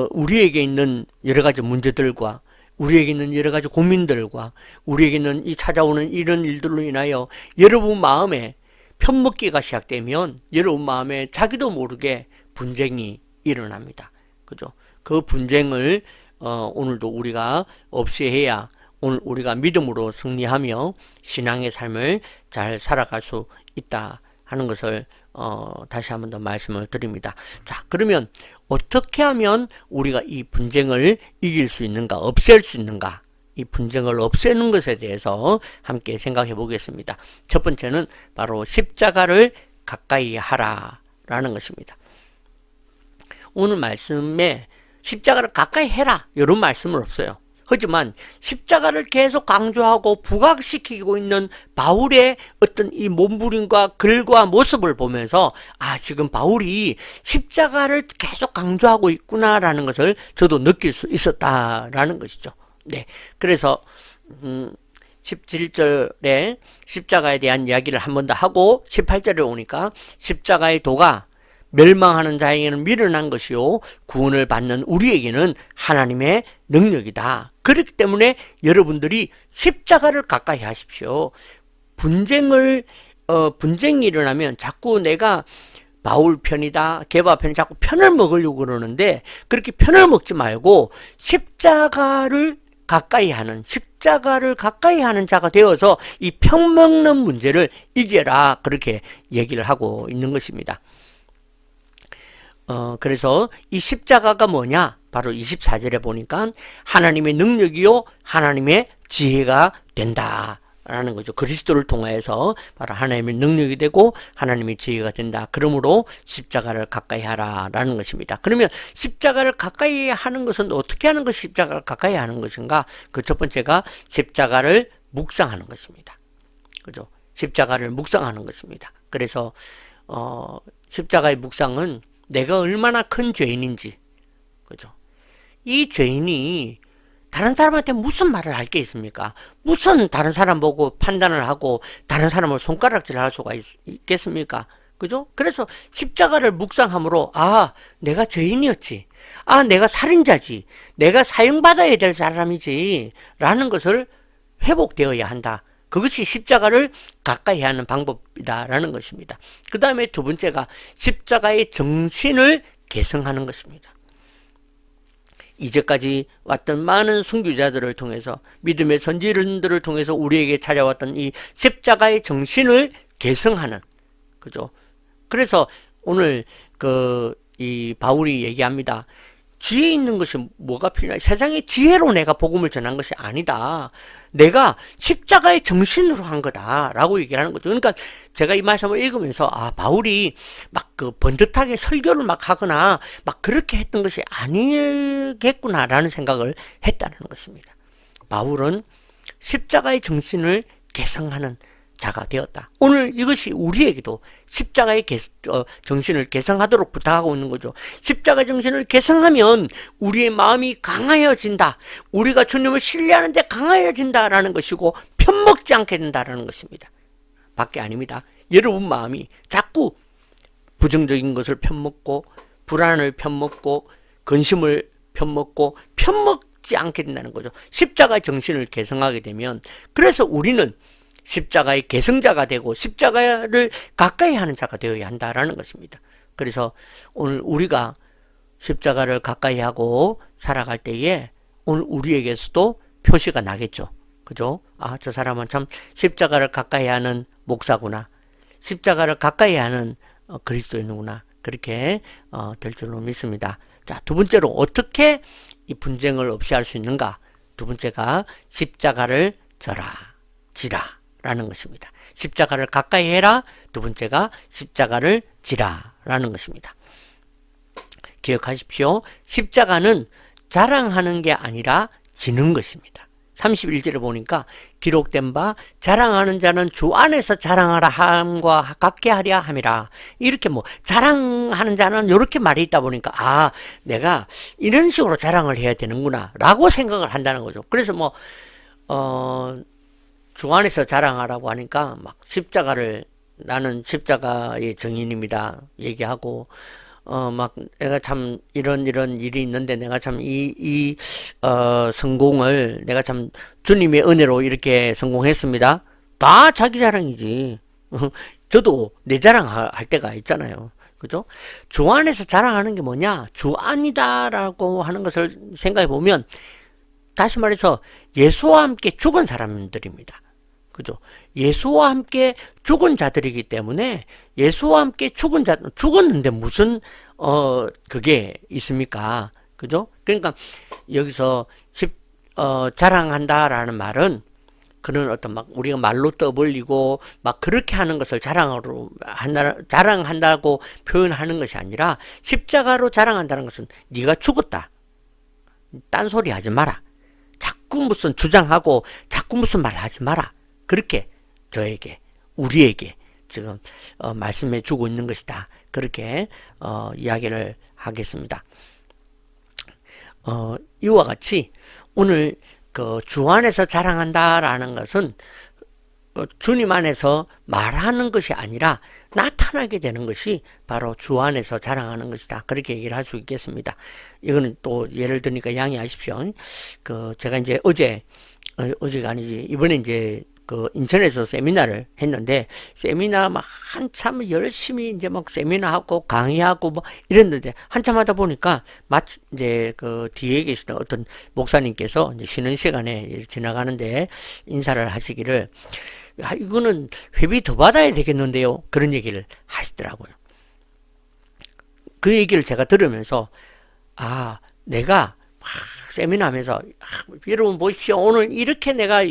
우리에게 있는 여러 가지 문제들과 우리에게 있는 여러 가지 고민들과 우리에게 있는 이 찾아오는 이런 일들로 인하여 여러분 마음에 편먹기가 시작되면 여러분 마음에 자기도 모르게 분쟁이 일어납니다. 그죠? 그 분쟁을 오늘도 우리가 없이 해야 오늘 우리가 믿음으로 승리하며 신앙의 삶을 잘 살아갈 수 있다 하는 것을 다시 한번 더 말씀을 드립니다. 자, 그러면 어떻게 하면 우리가 이 분쟁을 이길 수 있는가, 없앨 수 있는가, 이 분쟁을 없애는 것에 대해서 함께 생각해 보겠습니다. 첫 번째는 바로 십자가를 가까이 하라라는 것입니다. 오늘 말씀에 십자가를 가까이 해라 이런 말씀은 없어요. 하지만 십자가를 계속 강조하고 부각시키고 있는 바울의 어떤 이 몸부림과 글과 모습을 보면서 지금 바울이 십자가를 계속 강조하고 있구나라는 것을 저도 느낄 수 있었다라는 것이죠. 네, 그래서 17절에 십자가에 대한 이야기를 한 번 더 하고 18절에 오니까 십자가의 도가 멸망하는 자에게는 미련한 것이요 구원을 받는 우리에게는 하나님의 능력이다. 그렇기 때문에 여러분들이 십자가를 가까이 하십시오. 분쟁이 일어나면 자꾸 내가 바울 편이다, 게바 편이 자꾸 편을 먹으려고 그러는데 그렇게 편을 먹지 말고 십자가를 가까이 하는 자가 되어서 이 편 먹는 문제를 이겨라 그렇게 얘기를 하고 있는 것입니다. 그래서 이 십자가가 뭐냐? 바로 24절에 보니까 하나님의 능력이요 하나님의 지혜가 된다라는 라는 거죠. 그리스도를 통하여서 바로 하나님의 능력이 되고 하나님의 지혜가 된다. 그러므로 십자가를 가까이 하라 라는 것입니다. 그러면 십자가를 가까이 하는 것은 어떻게 하는 것이 십자가를 가까이 하는 것인가? 그 첫 번째가 십자가를 묵상하는 것입니다. 그죠? 십자가를 묵상하는 것입니다. 그래서 십자가의 묵상은 내가 얼마나 큰 죄인인지, 그죠? 이 죄인이 다른 사람한테 무슨 말을 할 게 있습니까? 무슨 다른 사람 보고 판단을 하고 다른 사람을 손가락질할 수가 있겠습니까? 그죠? 그래서 십자가를 묵상함으로 내가 죄인이었지. 내가 살인자지. 내가 사형받아야 될 사람이지. 라는 것을 회복되어야 한다. 그것이 십자가를 가까이 하는 방법이다라는 것입니다. 그 다음에 두 번째가 십자가의 정신을 계승하는 것입니다. 이제까지 왔던 많은 순교자들을 통해서 믿음의 선지자들을 통해서 우리에게 찾아왔던 이 십자가의 정신을 계승하는, 그죠? 그래서 오늘 이 바울이 얘기합니다. 지혜 있는 것이 뭐가 필요해? 세상의 지혜로 내가 복음을 전한 것이 아니다. 내가 십자가의 정신으로 한 거다라고 얘기를 하는 거죠. 그러니까 제가 이 말씀을 읽으면서 바울이 막 번듯하게 설교를 막 하거나 막 그렇게 했던 것이 아니겠구나라는 생각을 했다는 것입니다. 바울은 십자가의 정신을 개성하는 자가 되었다. 오늘 이것이 우리에게도 십자가의 정신을 개성하도록 부탁하고 있는 거죠. 십자가 정신을 개성하면 우리의 마음이 강하여진다. 우리가 주님을 신뢰하는 데 강하여진다라는 것이고 편먹지 않게 된다라는 것입니다. 밖에 아닙니다. 여러분 마음이 자꾸 부정적인 것을 편먹고 불안을 편먹고 근심을 편먹고 편먹지 않게 된다는 거죠. 십자가의 정신을 개성하게 되면, 그래서 우리는 십자가의 개성자가 되고 십자가를 가까이 하는 자가 되어야 한다라는 것입니다. 그래서 오늘 우리가 십자가를 가까이 하고 살아갈 때에 오늘 우리에게서도 표시가 나겠죠. 그죠? 저 사람은 참 십자가를 가까이 하는 목사구나. 십자가를 가까이 하는 그리스도인이구나. 그렇게 될 줄로 믿습니다. 자, 두 번째로 어떻게 이 분쟁을 없이 할 수 있는가? 두 번째가 십자가를 지라 라는 것입니다. 십자가를 가까이 해라. 두 번째가 십자가를 지라 라는 것입니다. 기억하십시오. 십자가는 자랑하는 게 아니라 지는 것입니다. 31절을 보니까 기록된 바 자랑하는 자는 주 안에서 자랑하라 함과 같게 하랴 함이라. 이렇게 자랑하는 자는 이렇게 말이 있다 보니까 내가 이런 식으로 자랑을 해야 되는구나 라고 생각을 한다는 거죠. 그래서 주 안에서 자랑하라고 하니까 막 나는 십자가의 증인입니다 얘기하고 막 내가 참 이런 일이 있는데 내가 참 성공을 내가 참 주님의 은혜로 이렇게 성공했습니다. 다 자기 자랑이지. 저도 내 자랑할 때가 있잖아요. 그죠? 주 안에서 자랑하는 게 뭐냐? 주 안이다라고 하는 것을 생각해 보면 다시 말해서 예수와 함께 죽은 사람들입니다. 그죠? 예수와 함께 죽은 자들이기 때문에 예수와 함께 죽었는데 무슨 그게 있습니까? 그죠? 그러니까 여기서 자랑한다라는 말은 그런 어떤 우리가 말로 떠벌리고 그렇게 하는 것을 자랑한다고 표현하는 것이 아니라 십자가로 자랑한다는 것은 네가 죽었다. 딴소리 하지 마라. 자꾸 무슨 주장하고 자꾸 무슨 말 하지 마라. 그렇게 우리에게 지금 말씀해 주고 있는 것이다. 그렇게 이야기를 하겠습니다. 이와 같이 오늘 주 안에서 자랑한다라는 것은 주님 안에서 말하는 것이 아니라 나타나게 되는 것이 바로 주 안에서 자랑하는 것이다. 그렇게 얘기를 할 수 있겠습니다. 이거는 또 예를 드니까 양해하십시오. 제가 이제 어제가 아니지, 이번에 이제 인천에서 세미나를 했는데, 세미나 한참 열심히 이제 세미나 하고 강의하고 이랬는데, 한참 하다 보니까 이제 뒤에 계시던 어떤 목사님께서 이제 쉬는 시간에 지나가는데 인사를 하시기를, 이거는 회비 더 받아야 되겠는데요. 그런 얘기를 하시더라고요. 그 얘기를 제가 들으면서, 내가 세미나 하면서 여러분 보십시오. 오늘 이렇게 내가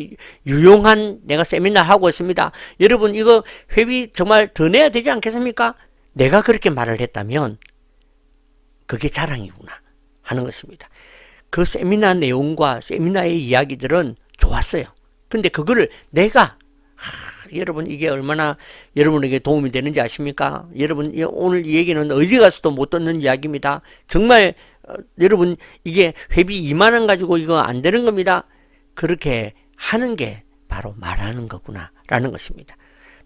유용한 내가 세미나 하고 있습니다. 여러분 이거 회비 정말 더 내야 되지 않겠습니까? 내가 그렇게 말을 했다면 그게 자랑이구나 하는 것입니다. 그 세미나 내용과 세미나의 이야기들은 좋았어요. 근데 그거를 내가 여러분 이게 얼마나 여러분에게 도움이 되는지 아십니까? 여러분 오늘 이 얘기는 어디 가서도 못 듣는 이야기입니다. 정말 여러분 이게 회비 2만 원 가지고 이거 안 되는 겁니다. 그렇게 하는 게 바로 말하는 거구나 라는 것입니다.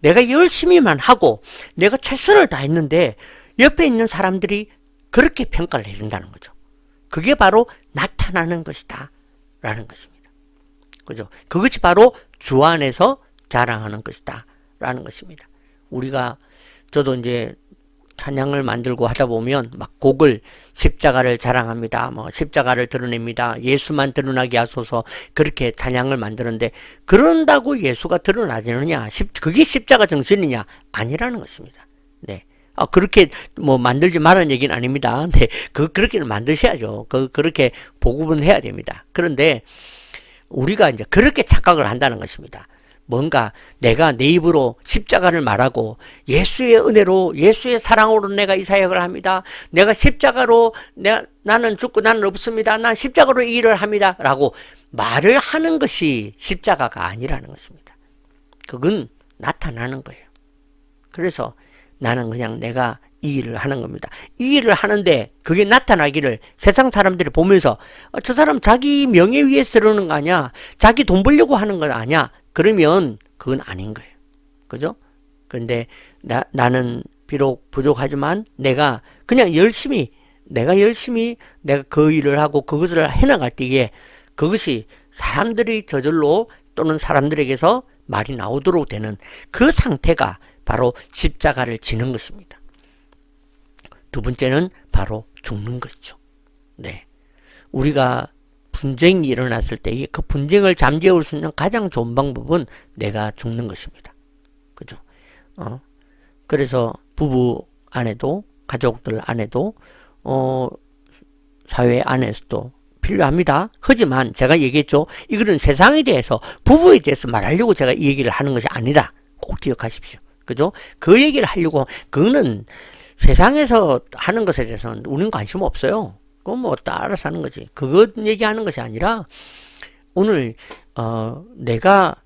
내가 열심히만 하고 내가 최선을 다했는데 옆에 있는 사람들이 그렇게 평가를 해준다는 거죠. 그게 바로 나타나는 것이다 라는 것입니다. 그죠? 그것이 바로 주 안에서 자랑하는 것이다 라는 것입니다. 우리가 저도 이제 찬양을 만들고 하다 보면 막 곡을 십자가를 자랑합니다. 뭐 십자가를 드러냅니다. 예수만 드러나게 하소서 그렇게 찬양을 만드는데 그런다고 예수가 드러나지느냐? 그게 십자가 정신이냐? 아니라는 것입니다. 네. 그렇게 뭐 만들지 말라는 얘기는 아닙니다. 네. 그렇게는 만드셔야죠. 그렇게 보급은 해야 됩니다. 그런데 우리가 이제 그렇게 착각을 한다는 것입니다. 뭔가 내가 내 입으로 십자가를 말하고 예수의 은혜로 예수의 사랑으로 내가 이 사역을 합니다. 내가 십자가로 나는 죽고 나는 없습니다. 난 십자가로 이 일을 합니다. 라고 말을 하는 것이 십자가가 아니라는 것입니다. 그건 나타나는 거예요. 그래서 나는 그냥 내가 이 일을 하는 겁니다. 이 일을 하는데 그게 나타나기를 세상 사람들이 보면서 저 사람 자기 명예 위해서 그러는 거 아니야? 자기 돈 벌려고 하는 건 아니야? 그러면 그건 아닌 거예요. 그죠? 그런데 나는 비록 부족하지만 내가 그냥 열심히 내가 그 일을 하고 그것을 해나갈 때에 그것이 사람들이 저절로 또는 사람들에게서 말이 나오도록 되는 그 상태가 바로 십자가를 지는 것입니다. 두 번째는 바로 죽는 것이죠. 네. 우리가 분쟁이 일어났을 때 그 분쟁을 잠재울 수 있는 가장 좋은 방법은 내가 죽는 것입니다. 그죠? 그래서 부부 안에도 가족들 안에도 사회 안에서도 필요합니다. 하지만 제가 얘기했죠. 이거는 세상에 대해서 부부에 대해서 말하려고 제가 이 얘기를 하는 것이 아니다. 꼭 기억하십시오. 그죠? 그 얘기를 하려고 그거는 세상에서 하는 것에 대해서는 우리는 관심 없어요. 그건 뭐 알아서 하는 거지. 그것 얘기하는 것이 아니라 오늘 내가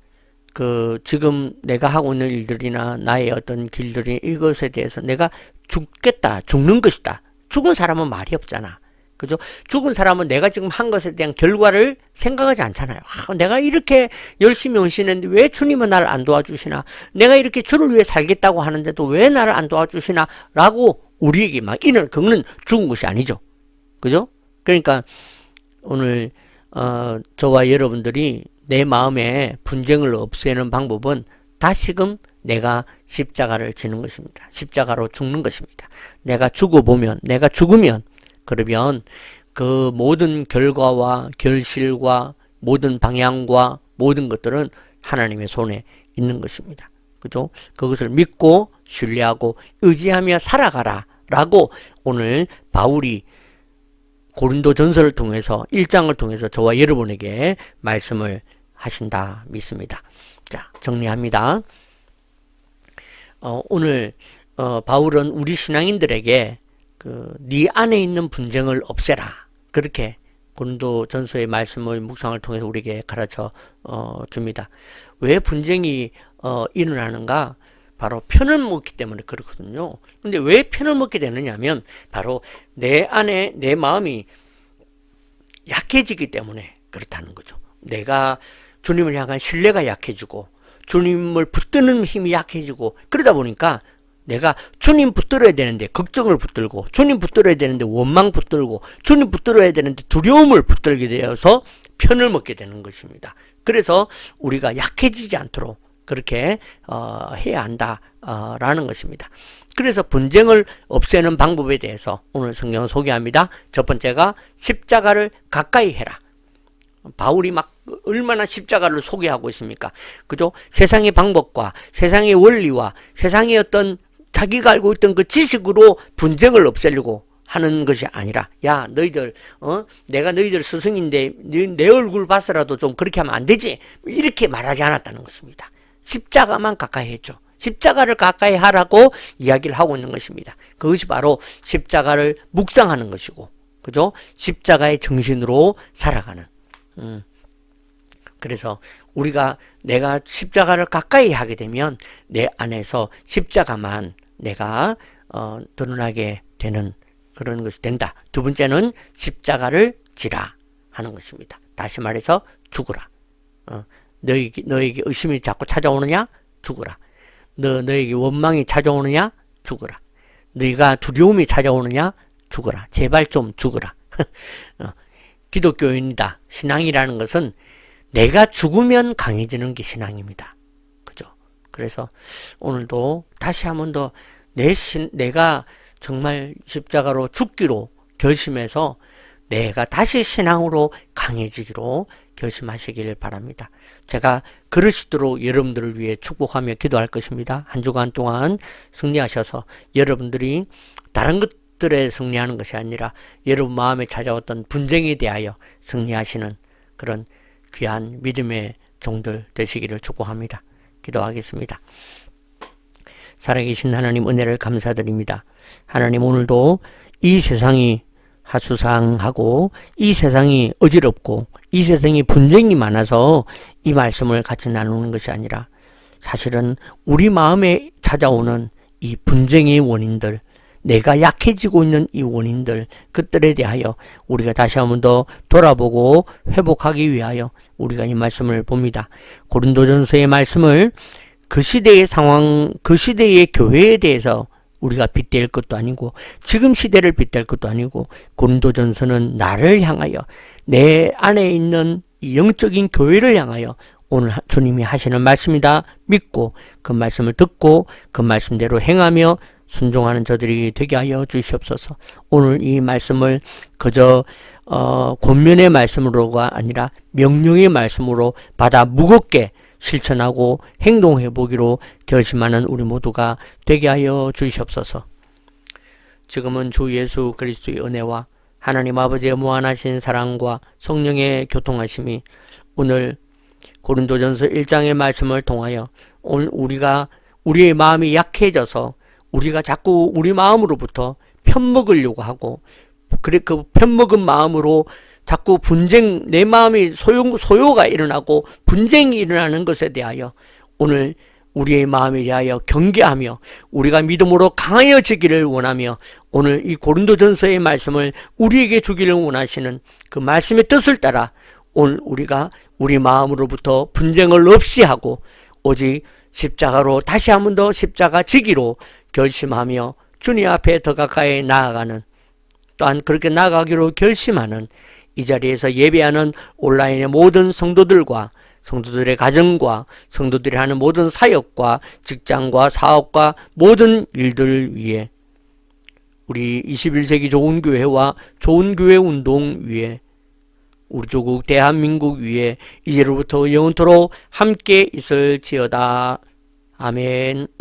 지금 내가 하고 있는 일들이나 나의 어떤 길들이 이것에 대해서 내가 죽는 것이다. 죽은 사람은 말이 없잖아. 그죠? 죽은 사람은 내가 지금 한 것에 대한 결과를 생각하지 않잖아요. 내가 이렇게 열심히 헌신했는데 왜 주님은 나를 안 도와주시나? 내가 이렇게 주를 위해 살겠다고 하는데도 왜 나를 안 도와주시나? 라고 우리에게 막 인을 긁는 죽은 것이 아니죠. 그죠? 그러니까 오늘 저와 여러분들이 내 마음에 분쟁을 없애는 방법은 다시금 내가 십자가를 지는 것입니다. 십자가로 죽는 것입니다. 내가 죽으면 그러면 그 모든 결과와 결실과 모든 방향과 모든 것들은 하나님의 손에 있는 것입니다. 그죠? 그것을 믿고 신뢰하고 의지하며 살아가라 라고 오늘 바울이 고린도 전서를 통해서 1장을 통해서 저와 여러분에게 말씀을 하신다 믿습니다. 자, 정리합니다. 오늘 바울은 우리 신앙인들에게 네 안에 있는 분쟁을 없애라. 그렇게 고린도 전서의 말씀을 묵상을 통해서 우리에게 가르쳐 줍니다. 왜 분쟁이 일어나는가? 바로 편을 먹기 때문에 그렇거든요. 근데 왜 편을 먹게 되느냐 하면 바로 내 안에 내 마음이 약해지기 때문에 그렇다는 거죠. 내가 주님을 향한 신뢰가 약해지고 주님을 붙드는 힘이 약해지고 그러다 보니까 내가 주님 붙들어야 되는데 걱정을 붙들고 주님 붙들어야 되는데 원망 붙들고 주님 붙들어야 되는데 두려움을 붙들게 되어서 편을 먹게 되는 것입니다. 그래서 우리가 약해지지 않도록 그렇게 해야 한다라는 것입니다. 그래서 분쟁을 없애는 방법에 대해서 오늘 성경을 소개합니다. 첫 번째가 십자가를 가까이 해라. 바울이 막 얼마나 십자가를 소개하고 있습니까? 그죠? 세상의 방법과 세상의 원리와 세상의 어떤 자기가 알고 있던 그 지식으로 분쟁을 없애려고 하는 것이 아니라, 야, 너희들, 내가 너희들 스승인데, 내 얼굴 봐서라도 좀 그렇게 하면 안 되지. 이렇게 말하지 않았다는 것입니다. 십자가만 가까이 했죠. 십자가를 가까이 하라고 이야기를 하고 있는 것입니다. 그것이 바로 십자가를 묵상하는 것이고, 그죠? 십자가의 정신으로 살아가는. 그래서 내가 십자가를 가까이 하게 되면 내 안에서 십자가만 내가 드러나게 되는 그런 것이 된다. 두 번째는 십자가를 지라 하는 것입니다. 다시 말해서 죽으라. 너에게 의심이 자꾸 찾아오느냐? 죽으라. 너에게 원망이 찾아오느냐? 죽으라. 너희가 두려움이 찾아오느냐? 죽으라. 제발 좀 죽으라. 기독교인이다. 신앙이라는 것은 내가 죽으면 강해지는 게 신앙입니다. 그죠? 그래서 오늘도 다시 한 번 더 내가 정말 십자가로 죽기로 결심해서 내가 다시 신앙으로 강해지기로 결심하시길 바랍니다. 제가 그러시도록 여러분들을 위해 축복하며 기도할 것입니다. 한 주간 동안 승리하셔서 여러분들이 다른 것들에 승리하는 것이 아니라 여러분 마음에 찾아왔던 분쟁에 대하여 승리하시는 그런 귀한 믿음의 종들 되시기를 축복합니다. 기도하겠습니다. 살아계신 하나님 은혜를 감사드립니다. 하나님 오늘도 이 세상이 하수상하고 이 세상이 어지럽고 이 세상이 분쟁이 많아서 이 말씀을 같이 나누는 것이 아니라 사실은 우리 마음에 찾아오는 이 분쟁의 원인들, 내가 약해지고 있는 이 원인들, 그들에 대하여 우리가 다시 한 번 더 돌아보고 회복하기 위하여 우리가 이 말씀을 봅니다. 고린도전서의 말씀을 그 시대의 상황, 그 시대의 교회에 대해서 우리가 빗댈 것도 아니고 지금 시대를 빗댈 것도 아니고 고린도전서는 나를 향하여 내 안에 있는 이 영적인 교회를 향하여 오늘 주님이 하시는 말씀이다 믿고 그 말씀을 듣고 그 말씀대로 행하며 순종하는 저들이 되게 하여 주시옵소서. 오늘 이 말씀을 그저 권면의 말씀으로가 아니라 명령의 말씀으로 받아 무겁게 실천하고 행동해 보기로 결심하는 우리 모두가 되게 하여 주시옵소서. 지금은 주 예수 그리스도의 은혜와 하나님 아버지의 무한하신 사랑과 성령의 교통하심이 오늘 고린도전서 1장의 말씀을 통하여 오늘 우리의 마음이 약해져서 우리가 자꾸 우리 마음으로부터 편먹으려고 하고 그 편먹은 마음으로 자꾸 분쟁, 내 마음이 소요가 일어나고 분쟁이 일어나는 것에 대하여 오늘 우리의 마음에 대하여 경계하며 우리가 믿음으로 강하여지기를 원하며 오늘 이 고린도전서의 말씀을 우리에게 주기를 원하시는 그 말씀의 뜻을 따라 오늘 우리가 우리 마음으로부터 분쟁을 없이 하고 오직 십자가로 다시 한 번 더 십자가 지기로 결심하며 주님 앞에 더 가까이 나아가는 또한 그렇게 나아가기로 결심하는 이 자리에서 예배하는 온라인의 모든 성도들과 성도들의 가정과 성도들이 하는 모든 사역과 직장과 사업과 모든 일들을 위해 우리 21세기 좋은 교회와 좋은 교회 운동 위에 우리 조국 대한민국 위에 이제로부터 영원토록 함께 있을지어다. 아멘.